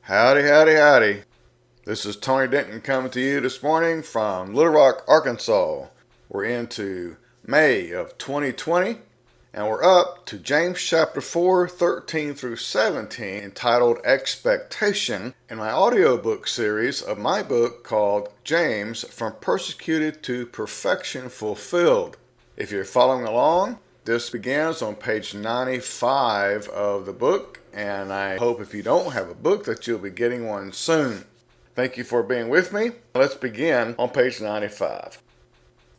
Howdy, howdy, howdy. This is Tony Denton coming to you this morning from Little Rock, Arkansas. We're into May of 2020, and we're up to James chapter 4, 13 through 17, entitled Expectation, in my audiobook series of my book called James, From Persecuted to Perfection Fulfilled. If you're following along, this begins on page 95 of the book, and I hope if you don't have a book that you'll be getting one soon. Thank you for being with me. Let's begin on page 95.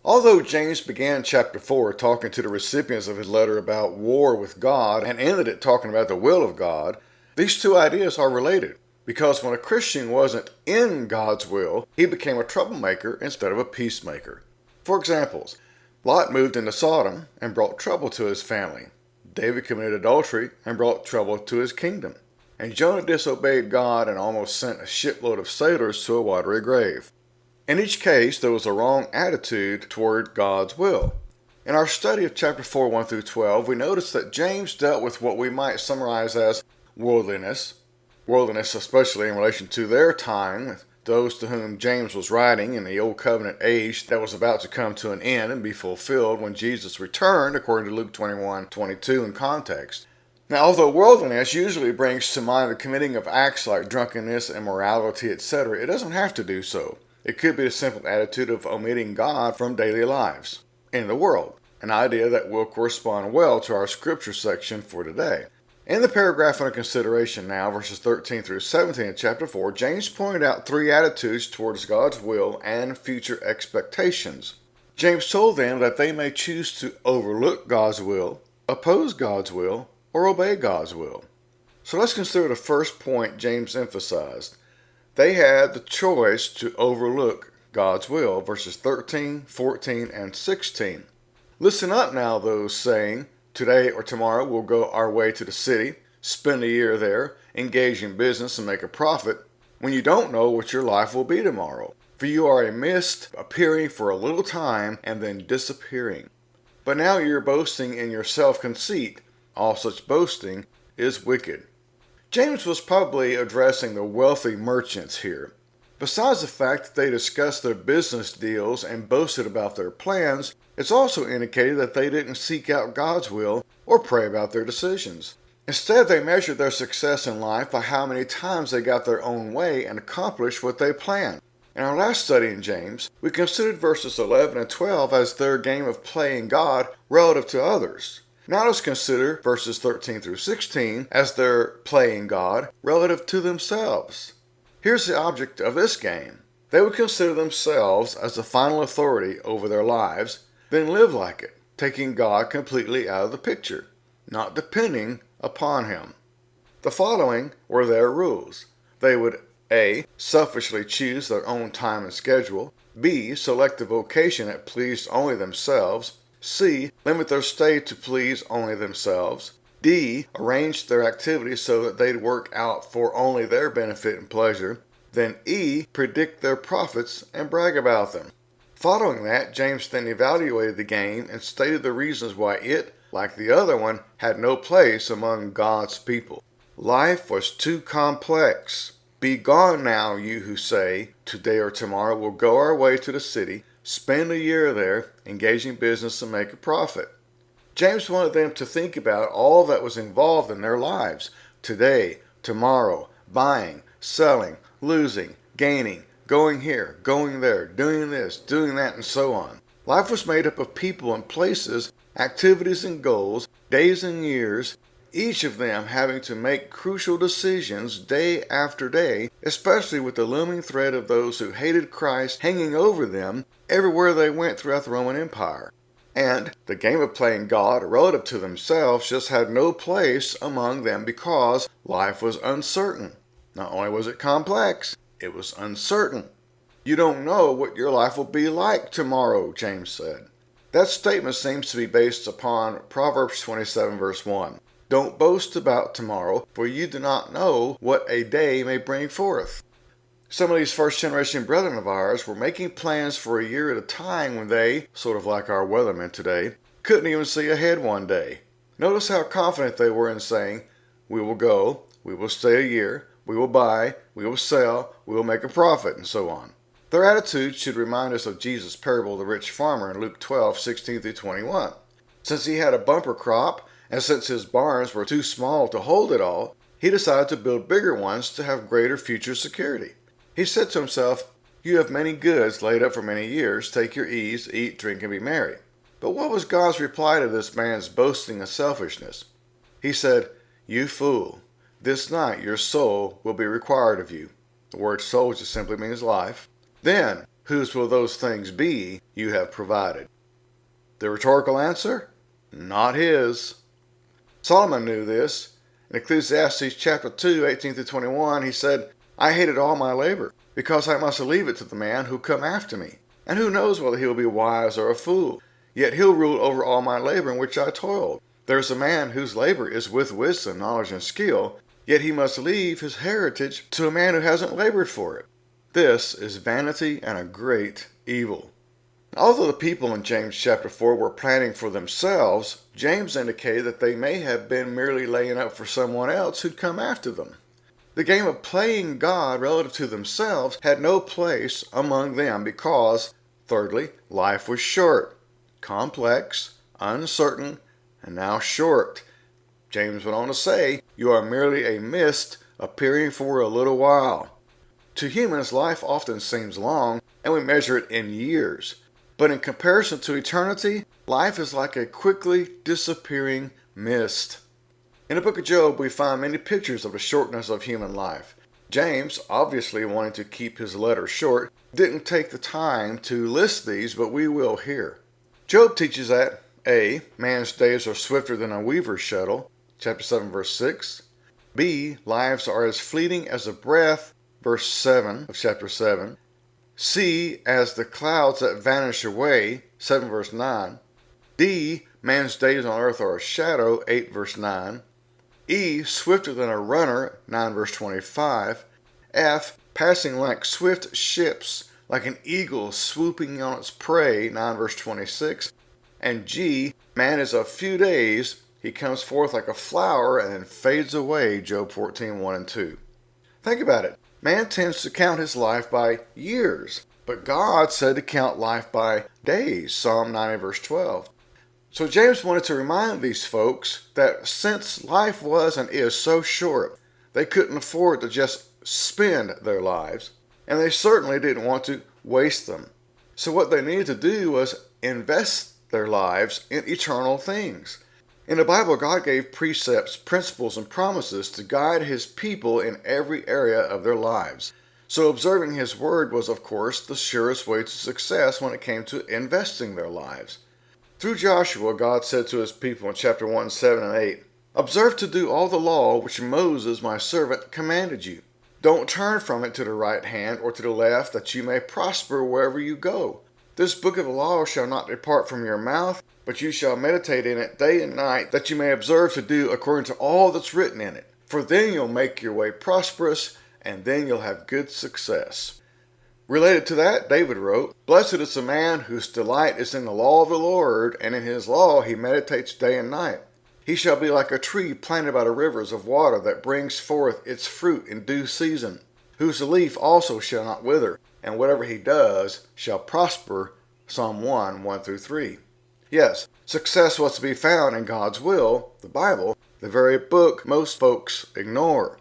Although James began chapter 4 talking to the recipients of his letter about war with God and ended it talking about the will of God, these two ideas are related. Because when a Christian wasn't in God's will, he became a troublemaker instead of a peacemaker. For examples, Lot moved into Sodom and brought trouble to his family. David committed adultery and brought trouble to his kingdom. And Jonah disobeyed God and almost sent a shipload of sailors to a watery grave. In each case, there was a wrong attitude toward God's will. In our study of chapter 4, 1 through 12, we noticed that James dealt with what we might summarize as worldliness. Worldliness especially in relation to their time, those to whom James was writing in the Old Covenant age that was about to come to an end and be fulfilled when Jesus returned, according to Luke 21:22 in context. Now, although worldliness usually brings to mind the committing of acts like drunkenness, immorality, etc., it doesn't have to do so. It could be a simple attitude of omitting God from daily lives in the world, an idea that will correspond well to our scripture section for today. In the paragraph under consideration now, verses 13 through 17 in chapter 4, James pointed out three attitudes towards God's will and future expectations. James told them that they may choose to overlook God's will, oppose God's will, or obey God's will. So let's consider the first point James emphasized. They had the choice to overlook God's will, verses 13, 14, and 16. Listen up now, those saying, today or tomorrow we'll go our way to the city, spend a year there, engage in business and make a profit, when you don't know what your life will be tomorrow. For you are a mist appearing for a little time and then disappearing. But now you're boasting in your self-conceit. All such boasting is wicked. James was probably addressing the wealthy merchants here. Besides the fact that they discussed their business deals and boasted about their plans, it's also indicated that they didn't seek out God's will or pray about their decisions. Instead, they measured their success in life by how many times they got their own way and accomplished what they planned. In our last study in James, we considered verses 11 and 12 as their game of playing God relative to others. Now let's consider verses 13 through 16 as their playing God relative to themselves. Here's the object of this game. They would consider themselves as the final authority over their lives, then live like it, taking God completely out of the picture, not depending upon Him. The following were their rules. They would A. Selfishly choose their own time and schedule. B. Select a vocation that pleased only themselves. C. Limit their stay to please only themselves. D. Arrange their activities so that they'd work out for only their benefit and pleasure. Then E. Predict their profits and brag about them. Following that, James then evaluated the game and stated the reasons why it, like the other one, had no place among God's people. Life was too complex. Be gone now, you who say, today or tomorrow we'll go our way to the city, spend a year there, engage in business and make a profit. James wanted them to think about all that was involved in their lives. Today, tomorrow, buying, selling, losing, gaining, going here, going there, doing this, doing that, and so on. Life was made up of people and places, activities and goals, days and years, each of them having to make crucial decisions day after day, especially with the looming threat of those who hated Christ hanging over them everywhere they went throughout the Roman Empire. And the game of playing God relative to themselves just had no place among them because life was uncertain. Not only was it complex, it was uncertain. You don't know what your life will be like tomorrow, James said. That statement seems to be based upon Proverbs 27 verse 1. Don't boast about tomorrow, for you do not know what a day may bring forth. Some of these first-generation brethren of ours were making plans for a year at a time when they, sort of like our weathermen today, couldn't even see ahead one day. Notice how confident they were in saying, we will go, we will stay a year, We will buy, we will sell, we will make a profit, and so on. Their attitude should remind us of Jesus' parable of the rich farmer in Luke 12:16 through 21. Since he had a bumper crop, and since his barns were too small to hold it all, he decided to build bigger ones to have greater future security. He said to himself, "You have many goods laid up for many years. Take your ease, eat, drink, and be merry." But what was God's reply to this man's boasting and selfishness? He said, "You fool, this night your soul will be required of you." The word soul just simply means life. Then, whose will those things be you have provided? The rhetorical answer? Not his. Solomon knew this. In Ecclesiastes chapter 2, 18 through 21, he said, "I hated all my labor, because I must leave it to the man who come after me. And who knows whether he will be wise or a fool? Yet he'll rule over all my labor in which I toiled. There's a man whose labor is with wisdom, knowledge, and skill, yet he must leave his heritage to a man who hasn't labored for it. This is vanity and a great evil." Although the people in James chapter 4 were planning for themselves, James indicated that they may have been merely laying up for someone else who'd come after them. The game of playing God relative to themselves had no place among them because, thirdly, life was short, complex, uncertain, and now short. James went on to say, "You are merely a mist appearing for a little while." To humans, life often seems long, and we measure it in years. But in comparison to eternity, life is like a quickly disappearing mist. In the book of Job, we find many pictures of the shortness of human life. James, obviously wanting to keep his letter short, didn't take the time to list these, but we will here. Job teaches that A. Man's days are swifter than a weaver's shuttle, chapter 7, verse 6. B. Lives are as fleeting as a breath, verse 7 of chapter 7. C. As the clouds that vanish away, 7 verse 9. D. Man's days on earth are a shadow, 8 verse 9. E. Swifter than a runner, 9 verse 25. F. Passing like swift ships, like an eagle swooping on its prey, 9 verse 26. And G. Man is of few days, he comes forth like a flower and then fades away, Job 14, 1 and 2. Think about it. Man tends to count his life by years, but God said to count life by days, Psalm 90 verse 12. So James wanted to remind these folks that since life was and is so short, they couldn't afford to just spend their lives, and they certainly didn't want to waste them. So what they needed to do was invest their lives in eternal things. In the Bible, God gave precepts, principles, and promises to guide His people in every area of their lives. So observing His Word was, of course, the surest way to success when it came to investing their lives. Through Joshua, God said to His people in chapter 1, 7 and 8, "Observe to do all the law which Moses my servant commanded you. Don't turn from it to the right hand or to the left, that you may prosper wherever you go. This book of the law shall not depart from your mouth, but you shall meditate in it day and night, that you may observe to do according to all that's written in it. For then you'll make your way prosperous, and then you'll have good success." Related to that, David wrote, "Blessed is the man whose delight is in the law of the Lord, and in his law he meditates day and night. He shall be like a tree planted by the rivers of water that brings forth its fruit in due season, whose leaf also shall not wither, and whatever he does shall prosper." Psalm 1, 1 through 3. Yes, success was to be found in God's will, the Bible, the very book most folks ignore.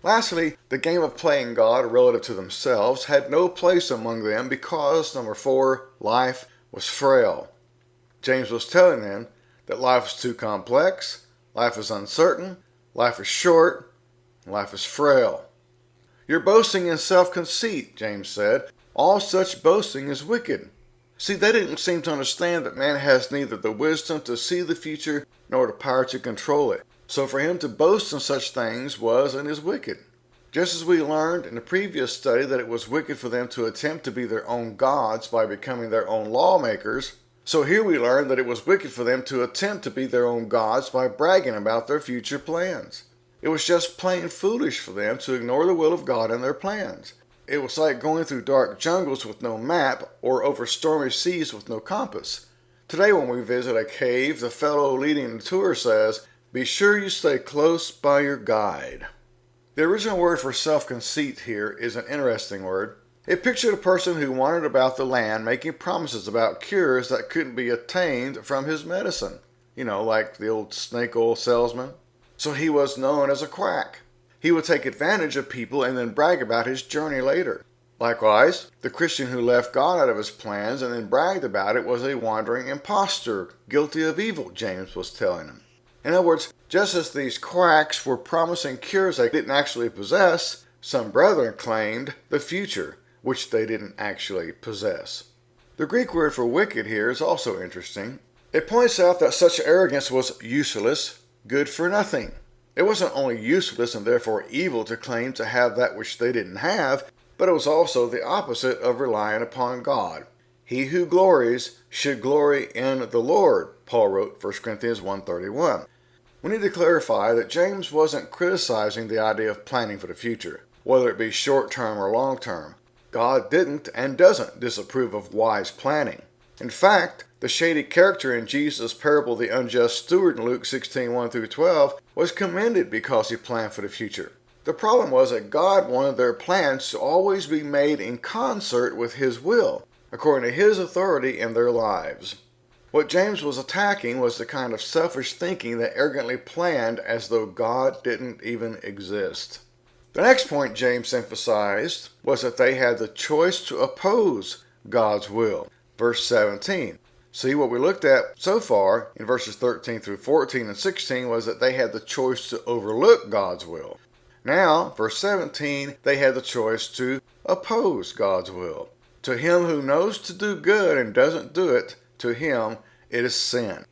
Lastly, the game of playing God relative to themselves had no place among them because, number 4, life was frail. James was telling them that life is too complex, life is uncertain, life is short, and life is frail. "You're boasting in self-conceit," James said. "All such boasting is wicked." See, they didn't seem to understand that man has neither the wisdom to see the future nor the power to control it. So for him to boast in such things was and is wicked. Just as we learned in the previous study that it was wicked for them to attempt to be their own gods by becoming their own lawmakers, so here we learn that it was wicked for them to attempt to be their own gods by bragging about their future plans. It was just plain foolish for them to ignore the will of God and their plans. It was like going through dark jungles with no map or over stormy seas with no compass. Today when we visit a cave, the fellow leading the tour says, "Be sure you stay close by your guide." The original word for self-conceit here is an interesting word. It pictured a person who wandered about the land making promises about cures that couldn't be attained from his medicine. Like the old snake oil salesman. So he was known as a quack. He would take advantage of people and then brag about his journey later. Likewise, the Christian who left God out of his plans and then bragged about it was a wandering impostor, guilty of evil, James was telling him. In other words, just as these quacks were promising cures they didn't actually possess, some brethren claimed the future, which they didn't actually possess. The Greek word for wicked here is also interesting. It points out that such arrogance was useless, good for nothing. It wasn't only useless and therefore evil to claim to have that which they didn't have, but it was also the opposite of relying upon God. He who glories should glory in the Lord, Paul wrote 1 Corinthians 1:31. We need to clarify that James wasn't criticizing the idea of planning for the future, whether it be short-term or long-term. God didn't and doesn't disapprove of wise planning. In fact, the shady character in Jesus' parable of the unjust steward in Luke 16:1-12 was commended because he planned for the future. The problem was that God wanted their plans to always be made in concert with His will, according to His authority in their lives. What James was attacking was the kind of selfish thinking that arrogantly planned as though God didn't even exist. The next point James emphasized was that they had the choice to oppose God's will. Verse 17. See, what we looked at so far in verses 13 through 14 and 16 was that they had the choice to overlook God's will. Now, verse 17, they had the choice to oppose God's will. To him who knows to do good and doesn't do it, to him it is sin.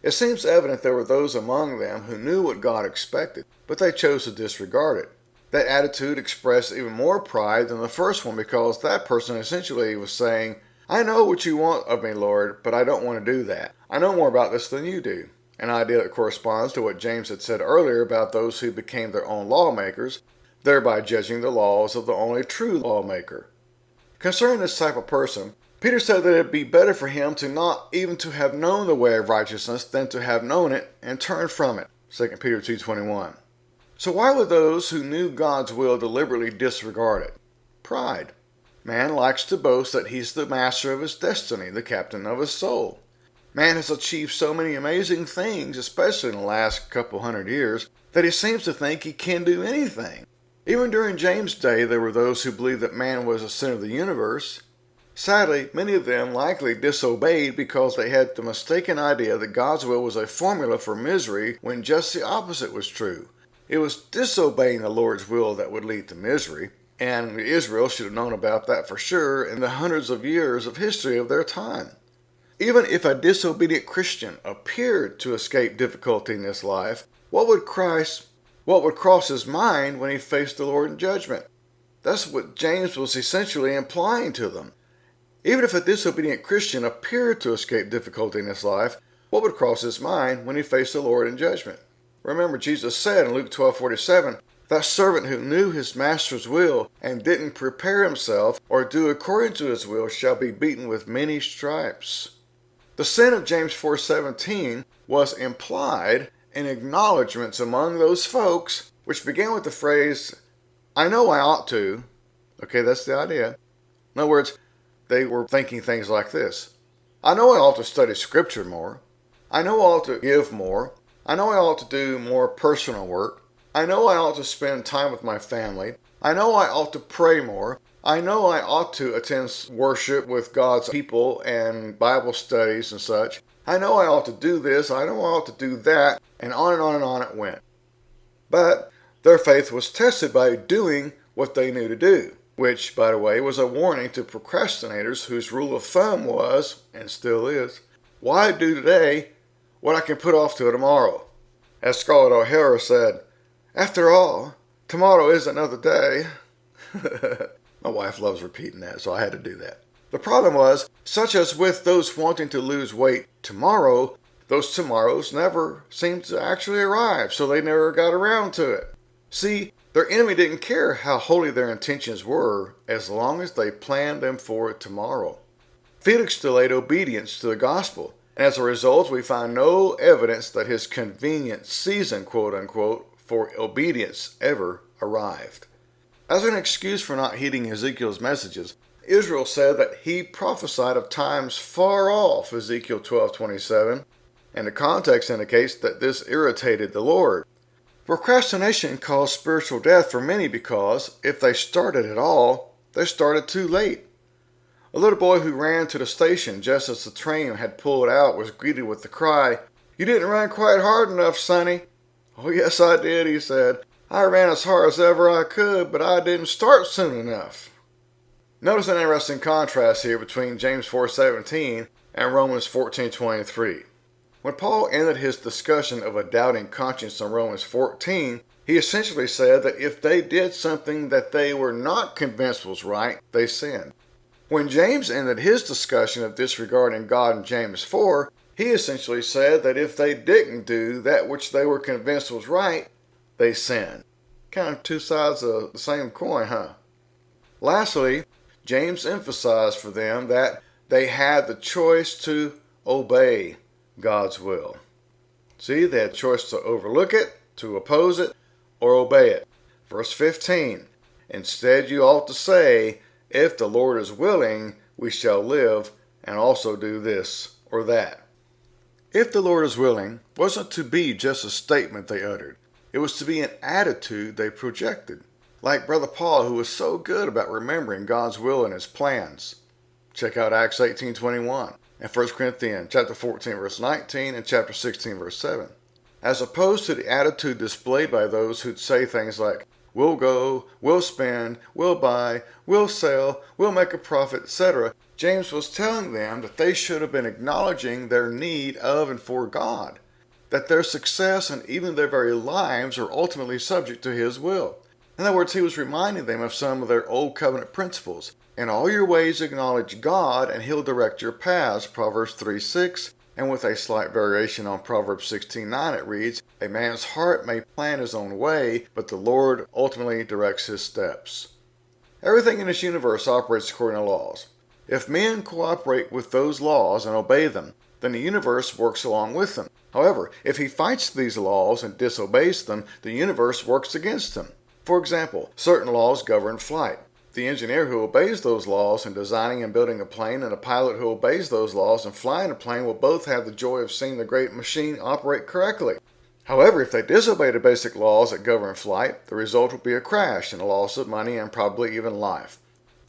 It seems evident there were those among them who knew what God expected, but they chose to disregard it. That attitude expressed even more pride than the first one because that person essentially was saying, I know what you want of me, Lord, but I don't want to do that. I know more about this than you do. An idea that corresponds to what James had said earlier about those who became their own lawmakers, thereby judging the laws of the only true lawmaker. Concerning this type of person, Peter said that it would be better for him to not even to have known the way of righteousness than to have known it and turned from it. 2 Peter 2:21. So why would those who knew God's will deliberately disregard it? Pride. Man likes to boast that he's the master of his destiny, the captain of his soul. Man has achieved so many amazing things, especially in the last couple hundred years, that he seems to think he can do anything. Even during James' day, there were those who believed that man was the center of the universe. Sadly, many of them likely disobeyed because they had the mistaken idea that God's will was a formula for misery when just the opposite was true. It was disobeying the Lord's will that would lead to misery, and Israel should have known about that for sure in the hundreds of years of history of their time. Even if a disobedient Christian appeared to escape difficulty in this life, what would cross his mind when he faced the Lord in judgment? That's what James was essentially implying to them. Even if a disobedient Christian appeared to escape difficulty in this life, what would cross his mind when he faced the Lord in judgment? Remember, Jesus said in Luke 12:47, that servant who knew his master's will and didn't prepare himself or do according to his will shall be beaten with many stripes. The sin of James 4:17 was implied in acknowledgments among those folks, which began with the phrase, I know I ought to. Okay, that's the idea. In other words, they were thinking things like this. I know I ought to study Scripture more. I know I ought to give more. I know I ought to do more personal work. I know I ought to spend time with my family. I know I ought to pray more. I know I ought to attend worship with God's people and Bible studies and such. I know I ought to do this. I know I ought to do that. And on and on and on it went. But their faith was tested by doing what they knew to do, which, by the way, was a warning to procrastinators whose rule of thumb was, and still is, why do today what I can put off to tomorrow? As Scarlett O'Hara said, after all, tomorrow is another day. My wife loves repeating that, so I had to do that. The problem was, such as with those wanting to lose weight tomorrow, those tomorrows never seemed to actually arrive, so they never got around to it. See, their enemy didn't care how holy their intentions were, as long as they planned them for tomorrow. Felix delayed obedience to the gospel, and as a result, we find no evidence that his convenient season, quote unquote, for obedience ever arrived. As an excuse for not heeding Ezekiel's messages, Israel said that he prophesied of times far off, Ezekiel 12:27, and the context indicates that this irritated the Lord. Procrastination caused spiritual death for many because, if they started at all, they started too late. A little boy who ran to the station just as the train had pulled out was greeted with the cry, "You didn't run quite hard enough, Sonny." "Oh, yes, I did," he said. "I ran as hard as ever I could, but I didn't start soon enough." Notice an interesting contrast here between James 4:17 and Romans 14:23. When Paul ended his discussion of a doubting conscience in Romans 14, he essentially said that if they did something that they were not convinced was right, they sinned. When James ended his discussion of disregarding God in James 4, he essentially said that if they didn't do that which they were convinced was right, they sinned. Kind of two sides of the same coin, huh? Lastly, James emphasized for them that they had the choice to obey God's will. See, they had a choice to overlook it, to oppose it, or obey it. Verse 15, "Instead you ought to say, if the Lord is willing, we shall live and also do this or that." If the Lord is willing wasn't to be just a statement they uttered. It was to be an attitude they projected. Like Brother Paul, who was so good about remembering God's will and his plans. Check out Acts 18:21 and 1 Corinthians chapter 14 verse 19 and chapter 16 verse 7. As opposed to the attitude displayed by those who'd say things like, "We'll go, we'll spend, we'll buy, we'll sell, we'll make a profit," etc. James was telling them that they should have been acknowledging their need of and for God, that their success and even their very lives are ultimately subject to His will. In other words, he was reminding them of some of their old covenant principles. "In all your ways acknowledge God, and He'll direct your paths," Proverbs 3:6. And with a slight variation on Proverbs 16:9, it reads, "A man's heart may plan his own way, but the Lord ultimately directs his steps." Everything in this universe operates according to laws. If men cooperate with those laws and obey them, then the universe works along with them. However, if he fights these laws and disobeys them, the universe works against him. For example, certain laws govern flight. The engineer who obeys those laws in designing and building a plane and the pilot who obeys those laws in flying a plane will both have the joy of seeing the great machine operate correctly. However, if they disobey the basic laws that govern flight, the result will be a crash and a loss of money and probably even life.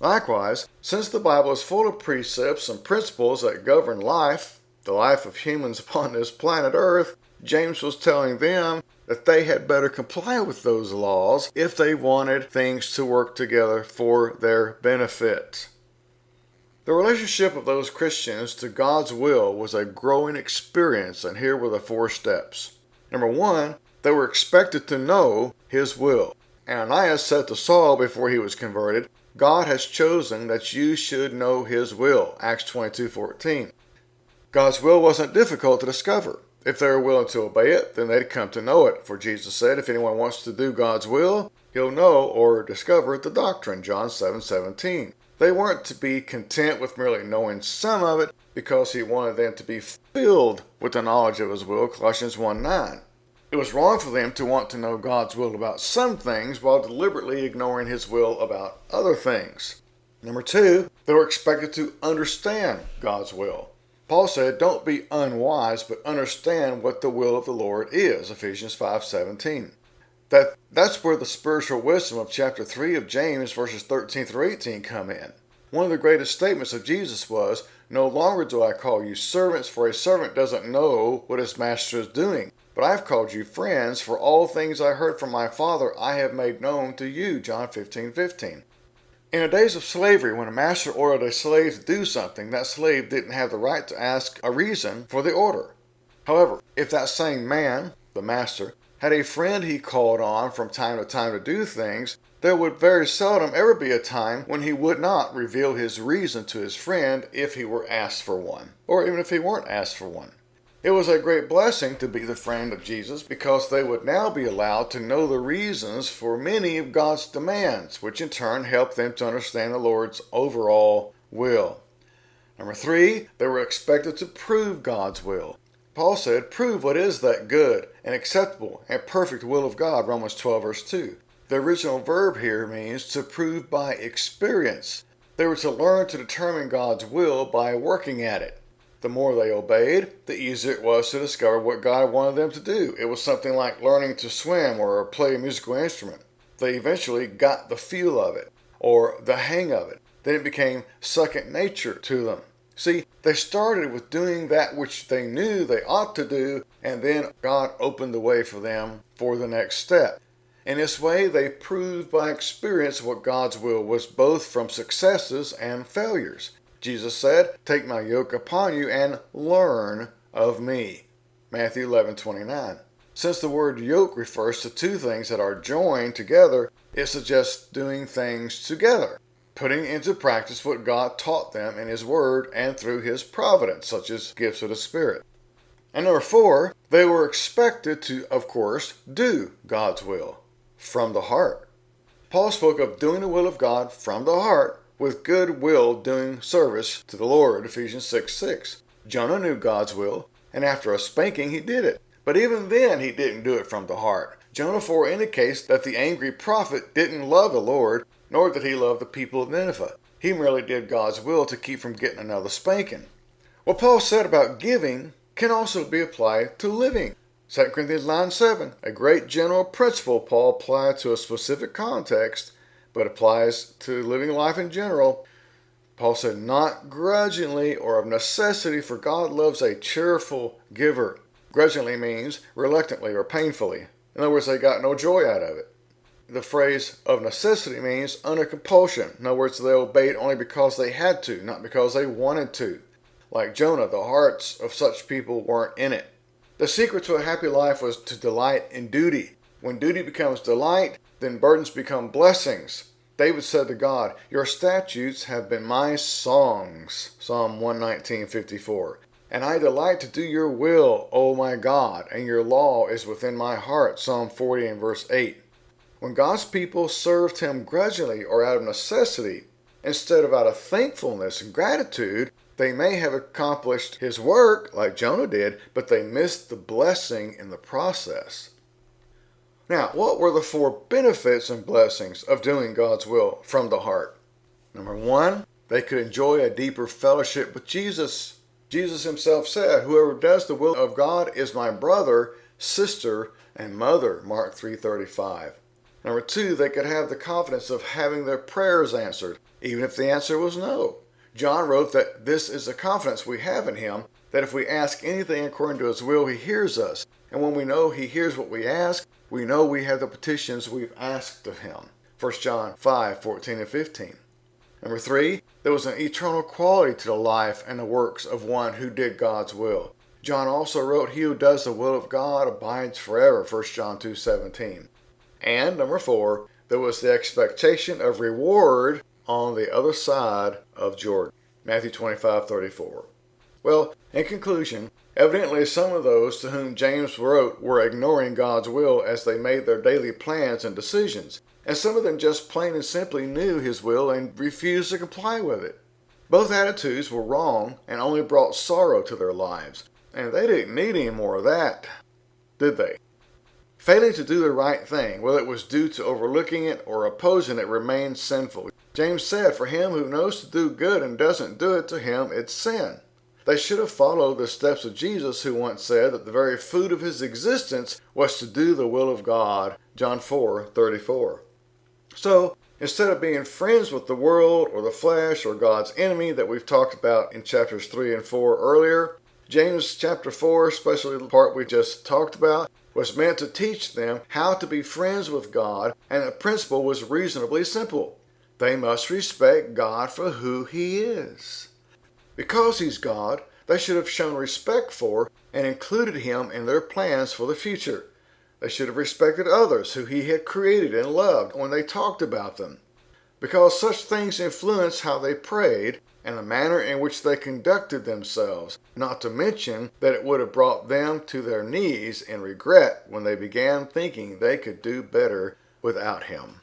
Likewise, since the Bible is full of precepts and principles that govern life, the life of humans upon this planet Earth, James was telling them that they had better comply with those laws if they wanted things to work together for their benefit. The relationship of those Christians to God's will was a growing experience, and here were the 4 steps. Number 1, they were expected to know His will. Ananias said to Saul before he was converted, "God has chosen that you should know His will," Acts 22:14. God's will wasn't difficult to discover. If they were willing to obey it, then they'd come to know it. For Jesus said, if anyone wants to do God's will, he'll know or discover the doctrine, John 7:17. They weren't to be content with merely knowing some of it because He wanted them to be filled with the knowledge of His will, Colossians 1:9. It was wrong for them to want to know God's will about some things while deliberately ignoring His will about other things. Number 2, they were expected to understand God's will. Paul said, "Don't be unwise, but understand what the will of the Lord is," Ephesians 5:17. That's where the spiritual wisdom of chapter 3 of James, verses 13 through 18 come in. One of the greatest statements of Jesus was, "No longer do I call you servants, for a servant doesn't know what his master is doing. But I've called you friends, for all things I heard from my Father I have made known to you," John 15:15. In the days of slavery, when a master ordered a slave to do something, that slave didn't have the right to ask a reason for the order. However, if that same man, the master, had a friend he called on from time to time to do things, there would very seldom ever be a time when he would not reveal his reason to his friend if he were asked for one, or even if he weren't asked for one. It was a great blessing to be the friend of Jesus because they would now be allowed to know the reasons for many of God's demands, which in turn helped them to understand the Lord's overall will. Number 3, they were expected to prove God's will. Paul said, "Prove what is that good and acceptable and perfect will of God," Romans 12 verse 2. The original verb here means to prove by experience. They were to learn to determine God's will by working at it. The more they obeyed, the easier it was to discover what God wanted them to do. It was something like learning to swim or play a musical instrument. They eventually got the feel of it, or the hang of it. Then it became second nature to them. See, they started with doing that which they knew they ought to do, and then God opened the way for them for the next step. In this way, they proved by experience what God's will was, both from successes and failures. Jesus said, "Take my yoke upon you and learn of me." Matthew 11:29. Since the word yoke refers to two things that are joined together, it suggests doing things together, putting into practice what God taught them in His Word and through His providence, such as gifts of the Spirit. And number 4, they were expected to, of course, do God's will from the heart. Paul spoke of doing the will of God from the heart with good will, doing service to the Lord, Ephesians 6:6. Jonah knew God's will, and after a spanking he did it. But even then he didn't do it from the heart. Jonah 4 indicates that the angry prophet didn't love the Lord, nor did he love the people of Nineveh. He merely did God's will to keep from getting another spanking. What Paul said about giving can also be applied to living. 2 Corinthians 9:7, a great general principle Paul applied to a specific context, but applies to living life in general. Paul said, "Not grudgingly or of necessity, for God loves a cheerful giver." Grudgingly means reluctantly or painfully. In other words, they got no joy out of it. The phrase "of necessity" means under compulsion. In other words, they obeyed only because they had to, not because they wanted to. Like Jonah, the hearts of such people weren't in it. The secret to a happy life was to delight in duty. When duty becomes delight, then burdens become blessings. David said to God, "Your statutes have been my songs," Psalm 119:54. "And I delight to do your will, O my God, and your law is within my heart," Psalm 40 and verse 8. When God's people served Him grudgingly or out of necessity, instead of out of thankfulness and gratitude, they may have accomplished His work like Jonah did, but they missed the blessing in the process. Now, what were the 4 benefits and blessings of doing God's will from the heart? Number 1, they could enjoy a deeper fellowship with Jesus. Jesus Himself said, "Whoever does the will of God is my brother, sister, and mother," Mark 3:35. Number 2, they could have the confidence of having their prayers answered, even if the answer was no. John wrote that this is the confidence we have in Him, that if we ask anything according to His will, He hears us. And when we know He hears what we ask, we know we have the petitions we've asked of Him. 1 John 5:14 and 15. Number 3, there was an eternal quality to the life and the works of one who did God's will. John also wrote, "He who does the will of God abides forever," 1 John 2:17. And number 4, there was the expectation of reward on the other side of Jordan. Matthew 25:34. Well, in conclusion, evidently some of those to whom James wrote were ignoring God's will as they made their daily plans and decisions, and some of them just plain and simply knew His will and refused to comply with it. Both attitudes were wrong and only brought sorrow to their lives, and they didn't need any more of that, did they? Failing to do the right thing, whether it was due to overlooking it or opposing it, remains sinful. James said, "For him who knows to do good and doesn't do it, to him it's sin." They should have followed the steps of Jesus, who once said that the very food of His existence was to do the will of God, John 4:34. So, instead of being friends with the world or the flesh or God's enemy that we've talked about in chapters 3 and 4 earlier, James chapter 4, especially the part we just talked about, was meant to teach them how to be friends with God, and the principle was reasonably simple. They must respect God for who He is. Because He's God, they should have shown respect for and included Him in their plans for the future. They should have respected others who He had created and loved when they talked about them, because such things influenced how they prayed and the manner in which they conducted themselves, not to mention that it would have brought them to their knees in regret when they began thinking they could do better without Him.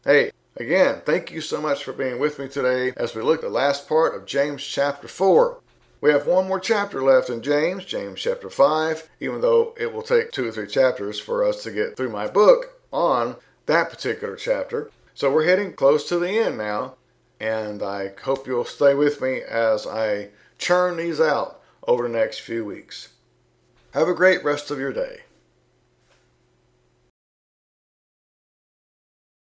Hey, again, thank you so much for being with me today as we look at the last part of James chapter 4. We have one more chapter left in James chapter 5, even though it will take 2 or 3 chapters for us to get through my book on that particular chapter. So we're heading close to the end now, and I hope you'll stay with me as I churn these out over the next few weeks. Have a great rest of your day.